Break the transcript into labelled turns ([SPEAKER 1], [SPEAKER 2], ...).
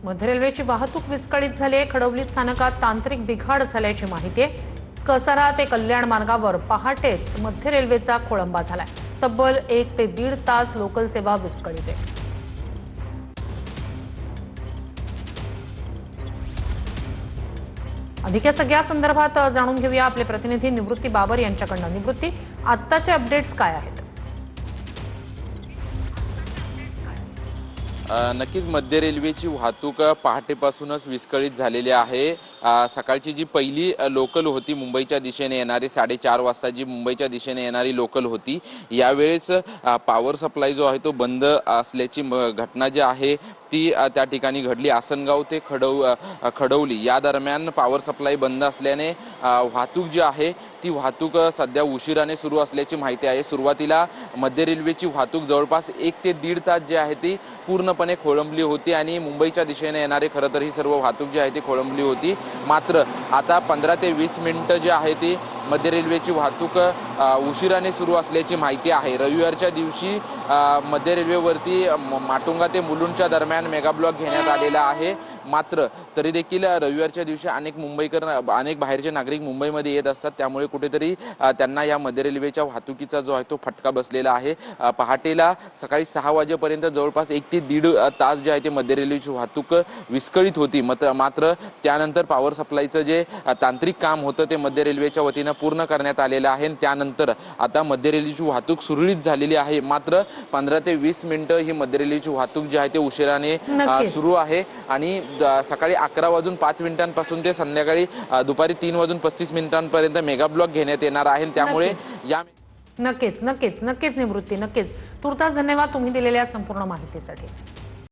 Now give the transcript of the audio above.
[SPEAKER 1] मध्य रेल्वेची वाहतूक विस्कळीत झाली आहे। खडवली स्थानकात तांत्रिक बिघाड झाल्याची माहिती आहे। कसारा ते कल्याण मार्गावर पहाटेच मध्य रेल्वेचा खोळंबा झालाय। तब्बल 1 ते 1.5 तास लोकल सेवा विस्कळीत आहे। अधिक या सगळ्या संदर्भात जाणून घेऊया आपले प्रतिनिधी निवृत्ती बाबर यांच्याकडून। निवृत्ती, आत्ताचे अपडेट्स काय आहेत?
[SPEAKER 2] नक्कीच मध्य रेल्वेची वाहतूक पहाटेपासूनच विस्कळीत झालेली आहे। सकाळची जी पहिली लोकल होती मुंबईच्या दिशेने येणारी 4:30 वाजता जी मुंबईच्या दिशेने येणारी लोकल होती, यावेळेस पॉवर सप्लाय जो आहे तो बंद असल्याची घटना जी आहे ती त्या ठिकाणी घडली। आसनगाव ते खडवली या दरम्यान पॉवर सप्लाय बंद असल्याने वाहतूक जी आहे ती वाहतूक सध्या उशिराने सुरू असल्याची माहिती आहे। सुरुवातीला मध्य रेल्वेची वाहतूक जवळपास 1 ते 1.5 तास जी आहे ती पूर्णपणे खोळंबली होती आणि मुंबईच्या दिशेने येणारे खरं तर ही सर्व वाहतूक जी आहे ती खोळंबली होती। मात्र आता 15 ते 20 मिनिटं जी आहे ती मध्य रेल्वेची वाहतूक उशिराने सुरू असल्याची माहिती आहे। रविवारच्या दिवशी मध्य रेल्वेवरती माटुंगा ते मुलुंडच्या दरम्यान मेगा ब्लॉक घेण्यात आलेला आहे। मात्र तरी देखील रविवारच्या दिवशी अनेक बाहेरचे नागरिक मुंबईमध्ये येत असतात, त्यामुळे कुठेतरी त्यांना या मध्य रेल्वेच्या वाहतुकीचा जो आहे तो फटका बसलेला आहे। पहाटेला सकाळी 6 वाजेपर्यंत जवळपास 1 ते 1.5 तास जे आहे ते मध्य रेल्वेची वाहतूक विस्कळीत होती। मात्र त्यानंतर पॉवर सप्लायचं जे तांत्रिक काम होतं ते मध्य रेल्वेच्या वतीनं पूर्ण करण्यात आलेलं आहे। त्यानंतर आता मध्य रेल्वेची वाहतूक सुरळीत झालेली आहे। मात्र 15 ते 20 मिनिटं ही मध्य रेल्वेची वाहतूक जी आहे ते उशिराने सुरू आहे आणि सकाळी 11:05 ते संध्याकाळी दुपारी 3:35 मेगा ब्लॉक घेण्यात येणार आहे। त्यामुळे या
[SPEAKER 1] नक्कीच निवृत्ती, नक्कीच तुर्तास धन्यवाद तुम्ही दिलेल्या संपूर्ण माहितीसाठी।